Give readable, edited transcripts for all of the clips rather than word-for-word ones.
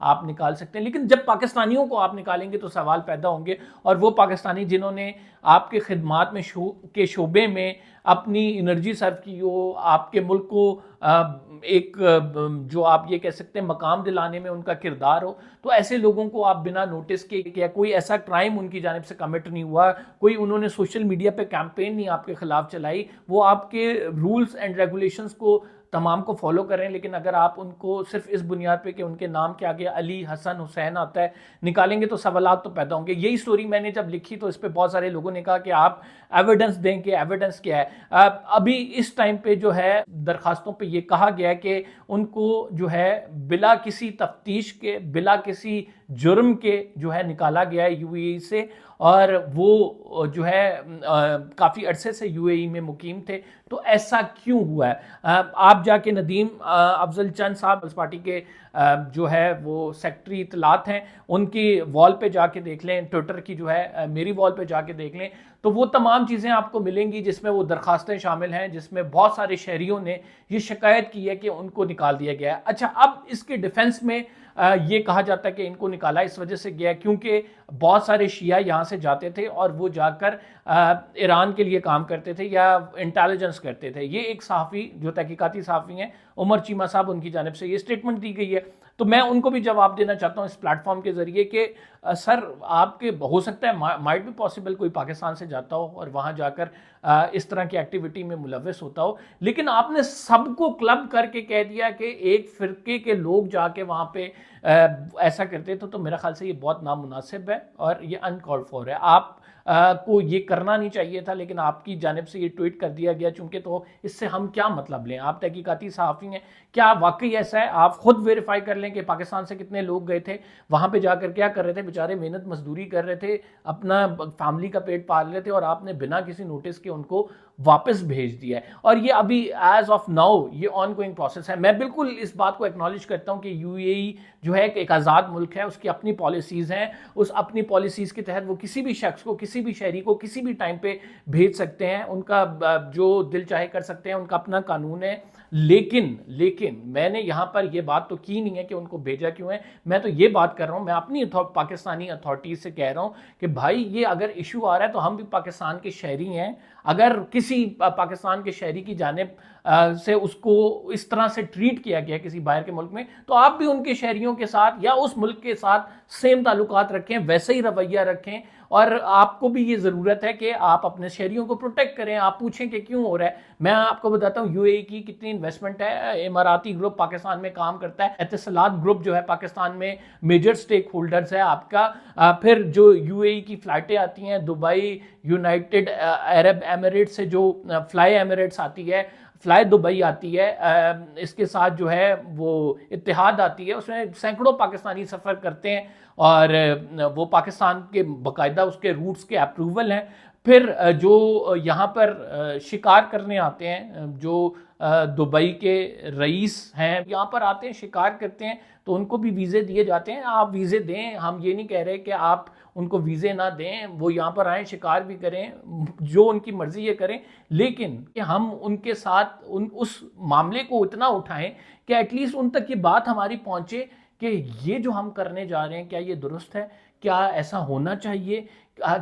آپ نکال سکتے ہیں، لیکن جب پاکستانیوں کو آپ نکالیں گے تو سوال پیدا ہوں گے، اور وہ پاکستانی جنہوں نے آپ کے خدمات میں کے شعبے میں اپنی انرجی صرف کی ہو، آپ کے ملک کو ایک جو آپ یہ کہہ سکتے ہیں مقام دلانے میں ان کا کردار ہو، تو ایسے لوگوں کو آپ بنا نوٹس کے کیا کوئی ایسا کرائم ان کی جانب سے کمٹ نہیں ہوا، کوئی انہوں نے سوشل میڈیا پہ کیمپین نہیں آپ کے خلاف چلائی، وہ آپ کے رولز اینڈ ریگولیشنز کو تمام کو فالو کریں، لیکن اگر آپ ان کو صرف اس بنیاد پہ کہ ان کے نام کے آگے علی، حسن، حسین آتا ہے نکالیں گے تو سوالات تو پیدا ہوں گے۔ یہی سٹوری میں نے جب لکھی تو اس پہ بہت سارے لوگوں نے کہا کہ آپ ایویڈنس دیں، کہ ایویڈنس کیا ہے۔ ابھی اس ٹائم پہ جو ہے درخواستوں پہ یہ کہا گیا ہے کہ ان کو جو ہے بلا کسی تفتیش کے، بلا کسی جرم کے جو ہے نکالا گیا ہے یو اے ای سے، اور وہ جو ہے کافی عرصے سے یو اے ای میں مقیم تھے۔ تو ایسا کیوں ہوا ہے؟ آپ جا کے ندیم افضل چند صاحب اس پارٹی کے جو ہے وہ سیکٹری اطلاعات ہیں، ان کی وال پہ جا کے دیکھ لیں، ٹویٹر کی جو ہے میری وال پہ جا کے دیکھ لیں، تو وہ تمام چیزیں آپ کو ملیں گی جس میں وہ درخواستیں شامل ہیں، جس میں بہت سارے شہریوں نے یہ شکایت کی ہے کہ ان کو نکال دیا گیا ہے۔ اچھا، اب اس کے ڈیفنس میں یہ کہا جاتا ہے کہ ان کو نکالا اس وجہ سے گیا کیونکہ بہت سارے شیعہ یہاں سے جاتے تھے اور وہ جا کر ایران کے لیے کام کرتے تھے یا انٹیلیجنس کرتے تھے۔ یہ ایک صحافی جو تحقیقاتی صحافی ہیں عمر چیمہ صاحب، ان کی جانب سے یہ سٹیٹمنٹ دی گئی ہے، تو میں ان کو بھی جواب دینا چاہتا ہوں اس پلیٹ فارم کے ذریعے کہ سر آپ کے ہو سکتا ہے مائٹ بھی پاسبل کوئی پاکستان سے جاتا ہو اور وہاں جا کر اس طرح کی ایکٹیویٹی میں ملوث ہوتا ہو، لیکن آپ نے سب کو کلب کر کے کہہ دیا کہ ایک فرقے کے لوگ جا کے وہاں پہ ایسا کرتے تو میرا خیال سے یہ بہت نامناسب ہے اور یہ انکالڈ فور ہے۔ آپ کو یہ کرنا نہیں چاہیے تھا، لیکن آپ کی جانب سے یہ ٹویٹ کر دیا گیا، چونکہ تو اس سے ہم کیا مطلب لیں؟ آپ تحقیقاتی صحافی ہیں، کیا واقعی ایسا ہے؟ آپ خود ویریفائی کر لیں کہ پاکستان سے کتنے لوگ گئے تھے، وہاں پہ جا کر کیا کر رہے تھے، بیچارے محنت مزدوری کر رہے تھے، اپنا فیملی کا پیٹ پال رہے تھے، اور آپ نے بنا کسی نوٹس کے ان کو واپس بھیج دیا ہے۔ اور یہ ابھی ایز آف ناؤ یہ آن گوئنگ پروسیس ہے۔ میں بالکل اس بات کو ایکنالج کرتا ہوں کہ یو اے ای جو ہے ایک آزاد ملک ہے، اس کی اپنی پالیسیز ہیں، اس اپنی پالیسیز کے تحت وہ کسی بھی شخص کو، کسی بھی شہری کو کسی بھی ٹائم پہ بھیج سکتے ہیں، ان کا جو دل چاہے کر سکتے ہیں، ان کا اپنا قانون ہے۔ لیکن میں نے یہاں پر یہ بات تو کی نہیں ہے کہ ان کو بھیجا کیوں ہے، میں تو یہ بات کر رہا ہوں، میں اپنی پاکستانی اتھارٹیز سے کہہ رہا ہوں کہ بھائی یہ اگر ایشو آ رہا ہے تو ہم بھی پاکستان کے شہری ہیں، اگر کسی پاکستان کے شہری کی جانب سے اس کو اس طرح سے ٹریٹ کیا گیا کسی باہر کے ملک میں، تو آپ بھی ان کے شہریوں کے ساتھ یا اس ملک کے ساتھ سیم تعلقات رکھیں، ویسے ہی رویہ رکھیں، اور آپ کو بھی یہ ضرورت ہے کہ آپ اپنے شہریوں کو پروٹیکٹ کریں۔ آپ پوچھیں کہ کیوں ہو رہا ہے، میں آپ کو بتاتا ہوں یو اے ای کی کتنی انویسٹمنٹ ہے، اماراتی گروپ پاکستان میں کام کرتا ہے، اتصالات گروپ جو ہے پاکستان میں میجر سٹیک ہولڈرز ہے آپ کا، پھر جو یو اے ای کی فلائٹیں آتی ہیں دبئی، یونائٹڈ عرب ایمریٹ سے جو فلائی ایمریٹس آتی ہے، فلائی دبئی آتی ہے، اس کے ساتھ جو ہے وہ اتحاد آتی ہے، اس میں سینکڑوں پاکستانی سفر کرتے ہیں، اور وہ پاکستان کے باقاعدہ اس کے روٹس کے اپروول ہیں۔ پھر جو یہاں پر شکار کرنے آتے ہیں، جو دبئی کے رئیس ہیں یہاں پر آتے ہیں شکار کرتے ہیں، تو ان کو بھی ویزے دیے جاتے ہیں۔ آپ ویزے دیں، ہم یہ نہیں کہہ رہے کہ آپ ان کو ویزے نہ دیں، وہ یہاں پر آئیں، شکار بھی کریں، جو ان کی مرضی یہ کریں، لیکن کہ ہم ان کے ساتھ اس معاملے کو اتنا اٹھائیں کہ ایٹ لیسٹ ان تک یہ بات ہماری پہنچے کہ یہ جو ہم کرنے جا رہے ہیں کیا یہ درست ہے، کیا ایسا ہونا چاہیے،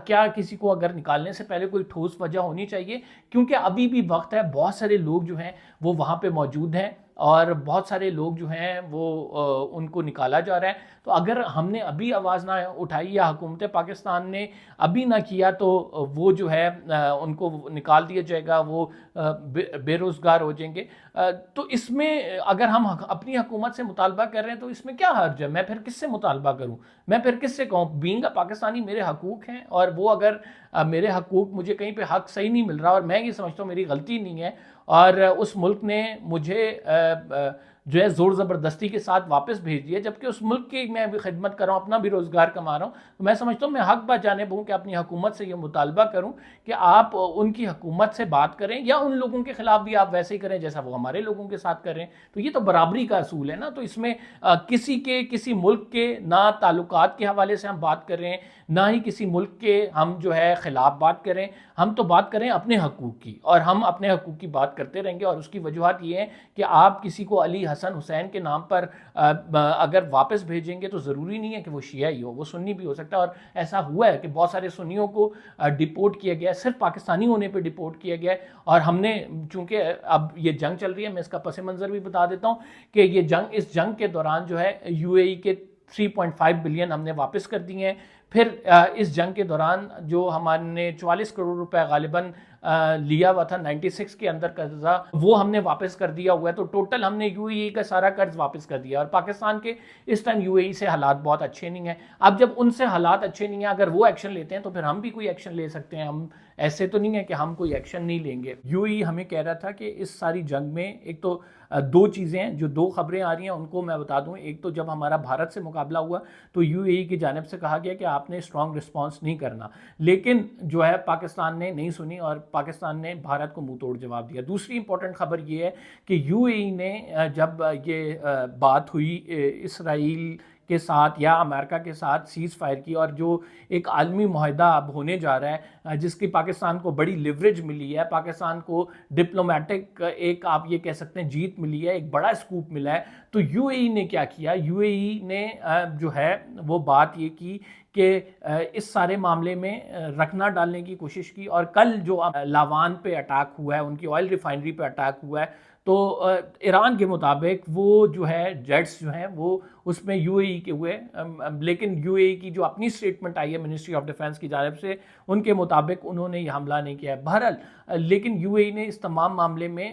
کیا کسی کو اگر نکالنے سے پہلے کوئی ٹھوس وجہ ہونی چاہیے، کیونکہ ابھی بھی وقت ہے، بہت سارے لوگ جو ہیں وہ وہاں پہ موجود ہیں، اور بہت سارے لوگ جو ہیں وہ ان کو نکالا جا رہا ہے۔ تو اگر ہم نے ابھی آواز نہ اٹھائی یا حکومت پاکستان نے ابھی نہ کیا تو وہ جو ہے ان کو نکال دیا جائے گا، وہ بے روزگار ہو جائیں گے۔ تو اس میں اگر ہم اپنی حکومت سے مطالبہ کر رہے ہیں تو اس میں کیا حرج ہے؟ میں پھر کس سے مطالبہ کروں؟ میں پھر کس سے کہوں؟ بینگ پاکستانی میرے حقوق ہیں، اور وہ اگر میرے حقوق مجھے کہیں پہ حق صحیح نہیں مل رہا اور میں یہ سمجھتا ہوں میری غلطی نہیں ہے، اور اس ملک نے مجھے جو ہے زور زبردستی کے ساتھ واپس بھیج دیا، جبکہ اس ملک کی میں بھی خدمت کر رہا ہوں، اپنا بھی روزگار کما رہا ہوں، تو میں سمجھتا ہوں میں حق بجانب ہوں کہ اپنی حکومت سے یہ مطالبہ کروں کہ آپ ان کی حکومت سے بات کریں، یا ان لوگوں کے خلاف بھی آپ ویسے ہی کریں جیسا وہ ہمارے لوگوں کے ساتھ کر رہے ہیں۔ تو یہ تو برابری کا اصول ہے نا، تو اس میں کسی ملک کے نہ تعلقات کے حوالے سے ہم بات کر رہے ہیں، نہ ہی کسی ملک کے ہم جو ہے خلاف بات کریں، ہم تو بات کریں اپنے حقوق کی، اور ہم اپنے حقوق کی بات کرتے رہیں گے، اور اس کی وجوہات یہ ہیں کہ آپ کسی کو علی، حسن حسین کے نام پر اگر واپس بھیجیں گے تو ضروری نہیں ہے کہ وہ شیعہ ہی ہو, وہ سنی بھی ہو سکتا ہے. اور ایسا ہوا ہے کہ بہت سارے سنیوں کو ڈپورٹ کیا گیا ہے, صرف پاکستانی ہونے پہ ڈپورٹ کیا گیا ہے. اور ہم نے, چونکہ اب یہ جنگ چل رہی ہے, میں اس کا پس منظر بھی بتا دیتا ہوں کہ یہ جنگ, اس جنگ کے دوران جو ہے یو اے ای کے 3.5 بلین ہم نے واپس کر دیے ہیں. پھر اس جنگ کے دوران جو ہمارے نے 44 کروڑ روپے غالباً لیا ہوا تھا 96 کے اندر قرضہ, وہ ہم نے واپس کر دیا ہوا ہے. تو ٹوٹل ہم نے یو اے ای کا سارا قرض واپس کر دیا. اور پاکستان کے اس ٹائم یو اے ای سے حالات بہت اچھے نہیں ہیں. اب جب ان سے حالات اچھے نہیں ہیں, اگر وہ ایکشن لیتے ہیں تو پھر ہم بھی کوئی ایکشن لے سکتے ہیں. ہم ایسے تو نہیں ہے کہ ہم کوئی ایکشن نہیں لیں گے. یو اے ای ہمیں کہہ رہا تھا کہ اس ساری جنگ میں ایک تو دو چیزیں ہیں, جو دو خبریں آ رہی ہیں ان کو میں بتا دوں. ایک تو جب ہمارا بھارت سے مقابلہ ہوا تو یو اے ای کی جانب سے کہا گیا کہ آپ نے اسٹرانگ رسپانس نہیں کرنا, لیکن جو ہے پاکستان نے نہیں سنی اور پاکستان نے بھارت کو منہ توڑ جواب دیا. دوسری امپورٹنٹ خبر یہ ہے کہ یو اے ای نے جب یہ بات ہوئی اسرائیل کے ساتھ یا امریکہ کے ساتھ سیز فائر کی, اور جو ایک عالمی معاہدہ اب ہونے جا رہا ہے جس کی پاکستان کو بڑی لیوریج ملی ہے, پاکستان کو ڈپلومیٹک ایک آپ یہ کہہ سکتے ہیں جیت ملی ہے, ایک بڑا اسکوپ ملا ہے. تو یو اے ای نے کیا کیا, یو اے ای نے جو ہے وہ بات یہ کی کہ اس سارے معاملے میں رکھنا ڈالنے کی کوشش کی. اور کل جو لاوان پہ اٹیک ہوا ہے, ان کی آئل ریفائنری پہ اٹیک ہوا ہے, تو ایران کے مطابق وہ جو ہے جیٹس جو ہیں وہ اس میں یو اے ای کے ہوئے, لیکن یو اے ای کی جو اپنی سٹیٹمنٹ آئی ہے منسٹری آف ڈیفنس کی جانب سے, ان کے مطابق انہوں نے یہ حملہ نہیں کیا ہے. بہرحال لیکن یو اے ای نے اس تمام معاملے میں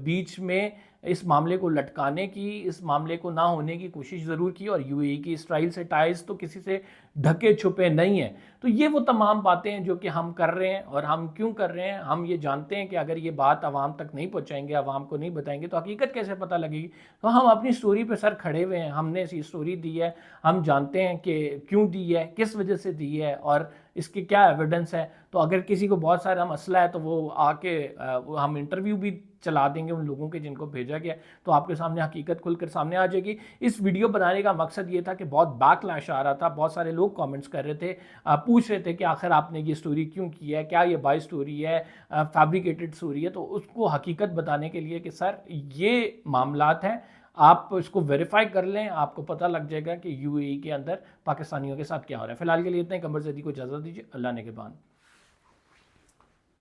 بیچ میں اس معاملے کو لٹکانے کی, اس معاملے کو نہ ہونے کی کوشش ضرور کی. اور یو اے ای کی اسرائیل سے ٹائز تو کسی سے ڈھکے چھپے نہیں ہیں. تو یہ وہ تمام باتیں ہیں جو کہ ہم کر رہے ہیں. اور ہم کیوں کر رہے ہیں, ہم یہ جانتے ہیں کہ اگر یہ بات عوام تک نہیں پہنچائیں گے, عوام کو نہیں بتائیں گے تو حقیقت کیسے پتہ لگے گی. تو ہم اپنی سٹوری پہ سر کھڑے ہوئے ہیں, ہم نے ایسی سٹوری دی ہے, ہم جانتے ہیں کہ کیوں دی ہے, کس وجہ سے دی ہے, اور اس کی کیا ایویڈنس ہے. تو اگر کسی کو بہت سارا مسئلہ ہے تو وہ آ کے ہم انٹرویو بھی چلا دیں گے ان لوگوں کے جن کو بھیجا گیا, تو آپ کے سامنے حقیقت کھل کر سامنے آ جائے گی. اس ویڈیو بنانے کا مقصد یہ تھا کہ بہت بیک لیش آ رہا تھا, بہت سارے لوگ کامنٹس کر رہے تھے, پوچھ رہے تھے کہ آخر آپ نے یہ سٹوری کیوں کی ہے, کیا یہ بائی سٹوری ہے, فیبریکیٹڈ سٹوری ہے. تو اس کو حقیقت بتانے کے لیے کہ سر یہ معاملات ہیں, آپ اس کو ویریفائی کر لیں, آپ کو پتہ لگ جائے گا کہ یو اے ای کے اندر پاکستانیوں کے ساتھ کیا ہو رہا ہے. فی الحال کے لیے اتنے, قمر زیدی کو اجازت دیجیے. اللہ نگہبان.